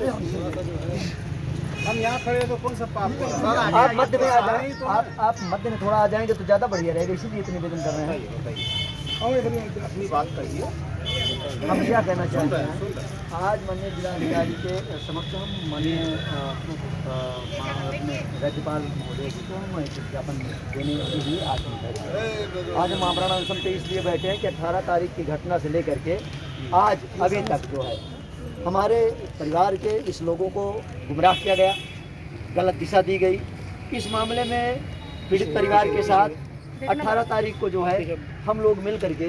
करते हैं। हम यहाँ खड़े तो कौन सा पाप कर रहे हैं? आप मध्य में आ जाए, आप मध्य में थोड़ा आ जाएंगे तो ज़्यादा बढ़िया रहेगा, इसीलिए इतने निवेदन कर रहे हैं। अपनी बात करिए। हम क्या कहना चाहते हैं, आज माननीय जिलाधिकारी के समक्ष हम माननीय राज्यपाल महोदय जी को हम एक ज्ञापन देने के लिए आज हम बैठे हैं। आज हम महाप्राण अनशन पे इसलिए बैठे हैं कि 18 तारीख की घटना से लेकर के आज अभी तक जो है हमारे परिवार के इस लोगों को गुमराह किया गया, गलत दिशा दी गई। इस मामले में पीड़ित परिवार के साथ 18 तारीख को जो है हम लोग मिल करके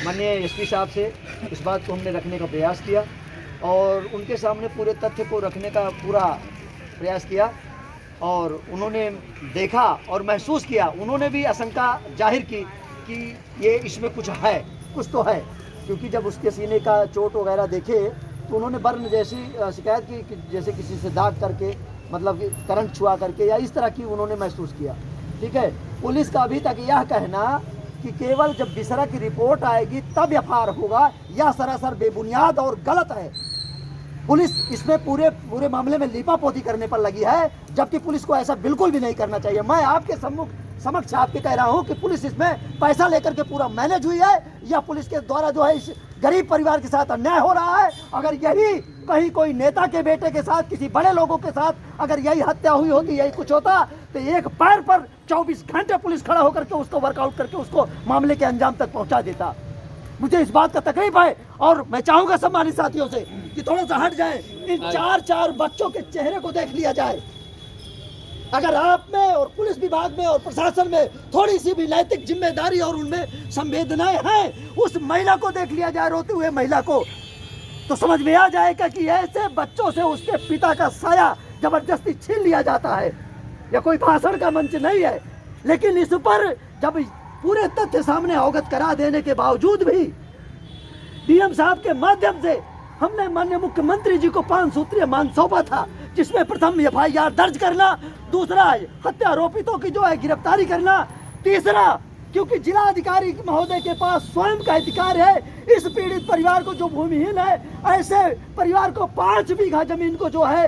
माननीय एसपी साहब से इस बात को हमने रखने का प्रयास किया और उनके सामने पूरे तथ्य को रखने का पूरा प्रयास किया और उन्होंने देखा और महसूस किया। उन्होंने भी आशंका जाहिर की कि ये इसमें कुछ है, कुछ तो है, क्योंकि जब उसके सीने का चोट वगैरह देखे तो उन्होंने बर्न जैसी शिकायत की कि जैसे किसी से दाग करके, मतलब कि करंट छुआ करके या इस तरह की उन्होंने महसूस किया। ठीक है, पुलिस का अभी तक यह कहना कि केवल जब विसरा की रिपोर्ट आएगी तब एफआईआर होगा, यह सरासर बेबुनियाद और गलत है। पुलिस इसमें पूरे मामले में लीपापोती करने पर लगी है, जबकि पुलिस को ऐसा बिल्कुल भी नहीं करना चाहिए। मैं आपके समक्ष आपके कह रहा हूं कि पुलिस इसमें पैसा लेकर के पूरा मैनेज हुई है या पुलिस के द्वारा जो है इस गरीब परिवार के साथ अन्याय हो रहा है। अगर यही कहीं कोई नेता के बेटे के साथ, किसी बड़े लोगों के साथ अगर यही हत्या हुई होती, यही कुछ होता, तो एक पैर पर 24 घंटे पुलिस खड़ा होकर के उसको वर्कआउट करके उसको मामले के अंजाम तक पहुंचा देता। मुझे इस बात का तकलीफ है और मैं चाहूंगा सम्मानित साथियों से कि थोड़ा सा हट जाए, इन 4 बच्चों के चेहरे को देख लिया जाए। अगर आप में और पुलिस विभाग में और प्रशासन में थोड़ी सी भी नैतिक जिम्मेदारी और उनमें संवेदनाएं हैं, उस महिला को देख लिया जाए, रोते हुए महिला को, तो समझ में आ जाएगा कि ऐसे बच्चों से उसके पिता का साया जबरदस्ती छीन लिया जाता है। यह कोई भाषण का मंच नहीं है, लेकिन इस पर जब पूरे तथ्य सामने अवगत करा देने के बावजूद भी डीएम साहब के माध्यम से हमने माननीय मुख्यमंत्री जी को 5 सूत्रीय मांग सौंपा था, जिसमें प्रथम एफआईआर दर्ज करना, दूसरा हत्या आरोपितों की जो है गिरफ्तारी करना, तीसरा क्योंकि जिला अधिकारी महोदय के पास स्वयं का अधिकार है इस पीड़ित परिवार को जो भूमिहीन है, ऐसे परिवार को 5 बीघा जमीन को जो है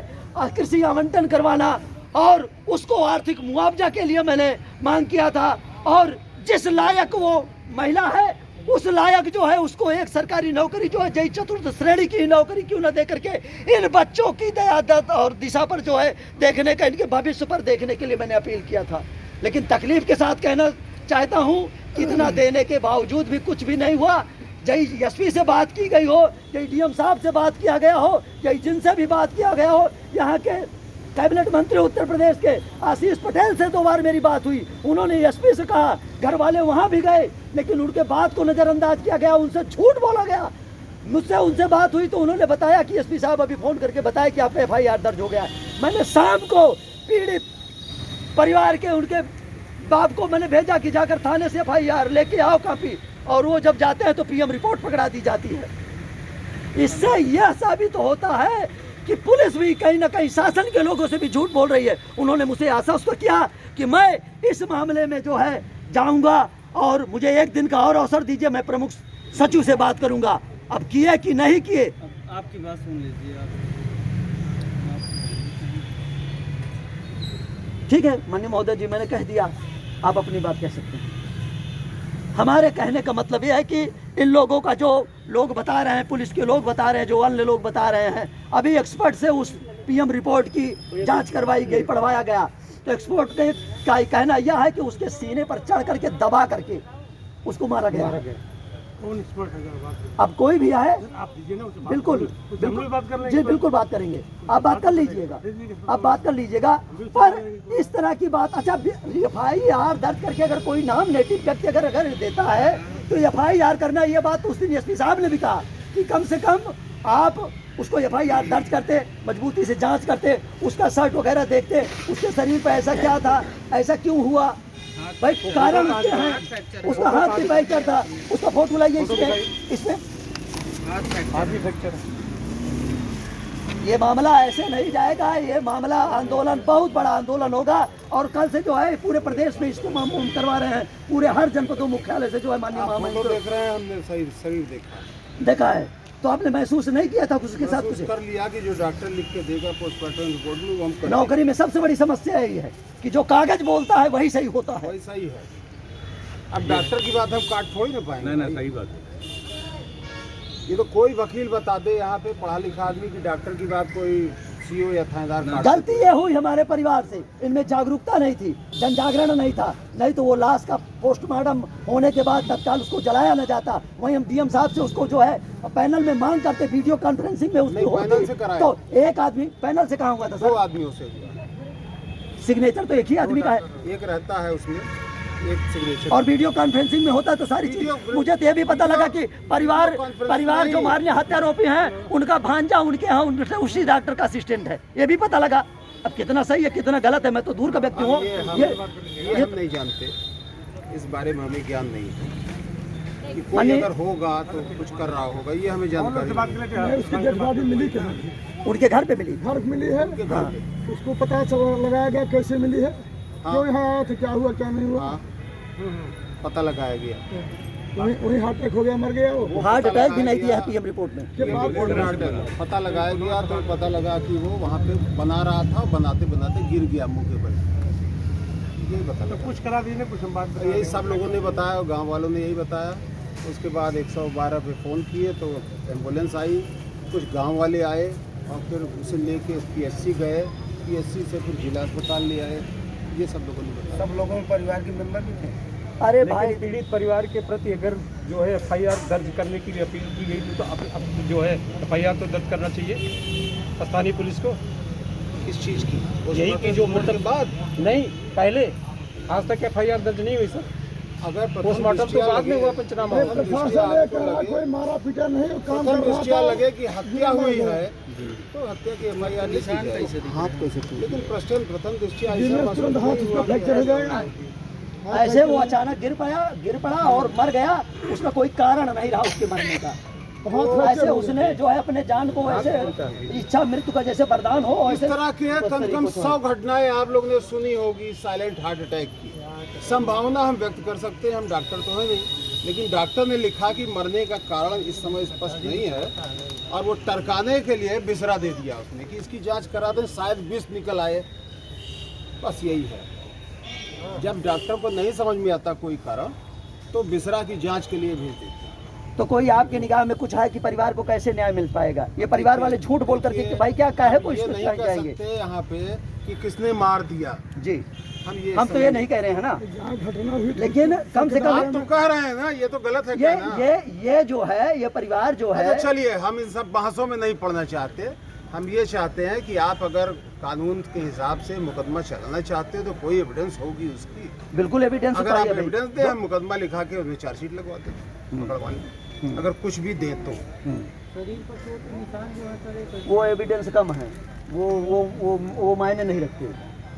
कृषि आवंटन करवाना और उसको आर्थिक मुआवजा के लिए मैंने मांग किया था। और जिस लायक वो महिला है उस लायक जो है उसको एक सरकारी नौकरी जो है जय चतुर्थ श्रेणी की नौकरी क्यों न दे करके इन बच्चों की दया और दिशा पर जो है देखने का, इनके भविष्य पर देखने के लिए मैंने अपील किया था। लेकिन तकलीफ के साथ कहना चाहता हूं कि इतना देने के बावजूद भी कुछ भी नहीं हुआ। जय एसपी से बात की गई हो, जय डीएम साहब से बात किया गया हो, जय जिनसे भी बात किया गया हो, यहाँ के कैबिनेट मंत्री उत्तर प्रदेश के आशीष पटेल से 2 बार मेरी बात हुई, उन्होंने एसपी से कहा, घर वाले वहां भी गए, लेकिन उनके बात को नजरअंदाज किया गया, उनसे झूठ बोला गया। मुझसे उनसे बात हुई तो उन्होंने बताया कि एसपी साहब अभी फोन करके बताया कि आपका एफआईआर दर्ज हो गया है। मैंने शाम को पीड़ित परिवार के उनके बाप को मैंने भेजा कि जाकर थाने से एफआईआर लेके आओ कॉपी, और वो जब जाते हैं तो पीएम रिपोर्ट पकड़ा दी जाती है। इससे यह साबित होता है कि पुलिस भी कहीं ना कहीं शासन के लोगों से भी झूठ बोल रही है। उन्होंने मुझे आश्वस्त किया कि मैं इस मामले में जो है जाऊंगा और मुझे 1 दिन का और अवसर दीजिए, मैं प्रमुख सचिव से बात करूंगा। अब किए कि नहीं किए, आपकी बात सुन लीजिए आप। ठीक है माननीय महोदय जी, मैंने कह दिया, आप अपनी बात कह सकते हैं। हमारे कहने का मतलब यह है कि इन लोगों का जो लोग बता रहे हैं, पुलिस के लोग बता रहे हैं, जो अन्य लोग बता रहे हैं, अभी एक्सपर्ट से उस पीएम रिपोर्ट की जांच करवाई गई, पढ़वाया गया, तो एक्सपर्ट का कहना यह है कि उसके सीने पर चढ़ करके दबा करके उसको मारा गया। कौन एक्सपर्ट है? अब कोई भी आए आप दीजिए ना उसे, बिल्कुल बात कर लेंगे। जी बिल्कुल बात करेंगे, आप बात कर लीजिएगा, आप बात कर लीजिएगा। पर इस तरह की बात, अच्छा एफआईआर दर्ज करके अगर कोई नाम नेटिव व्यक्ति अगर देता है तो एफआईआर करना, ये बात उस दिन एसपी साहब ने भी कहा कि कम से कम आप उसको एफआईआर दर्ज करते, मजबूती से जांच करते, उसका शर्ट वगैरह देखते, उसके शरीर पर ऐसा क्या था, ऐसा क्यों हुआ, भाई कारण उसके हैं, उसका हाथ भी फ्रैक्चर था, उसका फोटो लाइए इसमें हाथ भी फ्रैक्चर है। ये मामला ऐसे नहीं जाएगा, ये मामला आंदोलन, बहुत बड़ा आंदोलन होगा। और कल से जो है पूरे प्रदेश में इसको हम करवा रहे हैं, पूरे हर जनपदों मुख्यालय से जो है माननीय देख महामंत्री रहे हैं, हमने सही देखा देखा है। तो आपने महसूस नहीं किया था उसके साथ कुछ? कर लिया कि जो डॉक्टर लिख के देगा पोस्टमार्टम रिपोर्ट में वो हम कर नौकरी में सबसे बड़ी समस्या यही है कि जो कागज बोलता है वही सही होता है। वही सही है। अब डॉक्टर की बात हम काट थोड़ी ना पाएंगे। नहीं सही बात है। ये तो कोई वकील बता दे यहाँ पे पढ़ा लिखा आदमी की डॉक्टर की बात कोई सीओ या थानेदार काट गलती ये हुई हमारे परिवार से, इनमें जागरूकता नहीं थी, जन जागरण नहीं था, नहीं तो वो लाश का पोस्टमार्टम होने के बाद तत्काल उसको जलाया न जाता। वहीं हम डीएम साहब से उसको जो है पैनल में मांग करते, वीडियो कॉन्फ्रेंसिंग में उसकी नहीं, पैनल होती से कराया। तो एक आदमी पैनल से कहाँ हुआ था दो सर? आदमियों से हुआ। सिग्नेचर तो एक ही आदमी का है एक रहता है उसमें, एक सिग्नेचर। और वीडियो कॉन्फ्रेंसिंग में होता है तो सारी चीज। मुझे तो ये भी पता लगा कि परिवार जो मारने हत्यारोपी हैं उनका भांजा उनके यहाँ उसी डॉक्टर का असिस्टेंट है, ये भी पता लगा। अब कितना सही है कितना गलत है मैं तो दूर का व्यक्ति हूँ। ये हम नहीं जानते, इस बारे में हमें ज्ञान नहीं है कि कोई अगर होगा तो कुछ कर रहा होगा, ये हमें जानकारी नहीं। उसकी डेड बॉडी मिली कहाँ? उनके घर पे मिली। घर मिली है। उनके घर पे। उसको पता लगाया गया कैसे मिली है, क्यों यहाँ आया था, क्या हुआ क्या नहीं हुआ? हाँ, पता लगाया गया। वही हार्ट अटैक हो गया, मर गया वो। हार्ट अटैक भी नहीं दिया है पीएम रिपोर्ट में। पता लगाया गया तो पता लगा कि वो वहाँ पे बना रहा था, बनाते बनाते गिर गया मुँह के बल। यही पता लगा। कुछ करा दीजिए, कुछ हम बात यही सब लोगों ने बताया, गांव वालों ने यही बताया। उसके बाद 112 पे फ़ोन किए तो एम्बुलेंस आई, कुछ गांव वाले आए और फिर उसे लेके पीएससी गए, पीएससी से फिर जिला अस्पताल ले आए। ये सब लोगों ने बताया। सब लोगों में परिवार के मेंबर भी थे। अरे भाई पीड़ित परिवार के प्रति अगर जो है एफआईआर दर्ज करने की अपील की गई थी तो अब जो है एफआईआर तो दर्ज करना चाहिए स्थानीय पुलिस को। किस चीज़ की? यही कि जो पोस्टमार्टम के बाद नहीं पहले आज तक एफआईआर दर्ज नहीं हुई सर। अगर पोस्टमार्टम तो बाद में हुआ, पंचनामा हुआ। कोई मारा पीटा नहीं, प्रथम दृष्टया लगे कि हत्या हुई है तो हत्या की एफआईआर लिखी जाए। हाथ कैसे टूटा? लेकिन प्रथम दृष्टया ऐसे वो अचानक गिर पड़ा और मर गया, उसका कोई कारण नहीं रहा उसके मरने का। ऐसे उसने जो है अपने जान को ऐसे इच्छा मृत्यु का जैसे वरदान हो इस तरह की है। कम से कम 100 घटनाएं आप लोग ने सुनी होगी साइलेंट हार्ट अटैक की। संभावना हम व्यक्त कर सकते हैं, हम डॉक्टर तो हैं नहीं, लेकिन डॉक्टर ने लिखा कि मरने का कारण इस समय स्पष्ट नहीं है और वो टरकाने के लिए बिसरा दे दिया उसने कि इसकी जांच करा दें, शायद विष निकल आए। बस यही है। जब डॉक्टर को नहीं समझ में आता कोई कारण तो बिसरा की जांच के लिए भेज देते हैं। तो कोई आपके निगाह में कुछ है कि परिवार को कैसे न्याय मिल पाएगा? ये परिवार वाले झूठ बोल करके कि भाई क्या है कोई ये नहीं कह सकते यहाँ पे कि किसने मार दिया जी। हम तो ये नहीं कह रहे हैं ना, लेकिन कम से आप कम तो कह रहे हैं ना, ये तो गलत है कहना। ये जो है, ये परिवार जो है। चलिए हम इन सब बहसों में नहीं पड़ना चाहते। हम ये चाहते हैं कि आप अगर कानून के हिसाब से मुकदमा चलाना चाहते हो तो कोई एविडेंस होगी उसकी। बिल्कुल एविडेंस। अगर आप एविडेंस दें, हम मुकदमा लिखा के उन्हें चार्जशीट लगवाते हैं पकड़वाने। अगर कुछ भी दें तो वो एविडेंस कम है, वो मायने नहीं रखते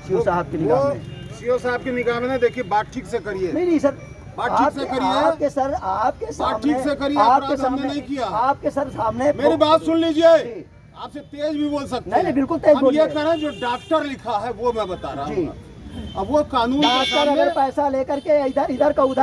सीओ साहब की निगाह में। सीओ साहब की निगाह में ना, देखिए बात ठीक से करिए। नहीं सर, बात ठीक से करिए। आपके सर, आपके बात ठीक से करिए। आपके सामने नहीं किया। आपके सर सामने मेरी बात सुन लीजिए। आपसे तेज भी बोल सकते हैं। नहीं बिल्कुल तेज हम ये कह रहे हैं जो डॉक्टर लिखा है वो मैं बता रहा हूँ। अब वो कानून डॉक्टर अगर पैसा लेकर के इधर का उधर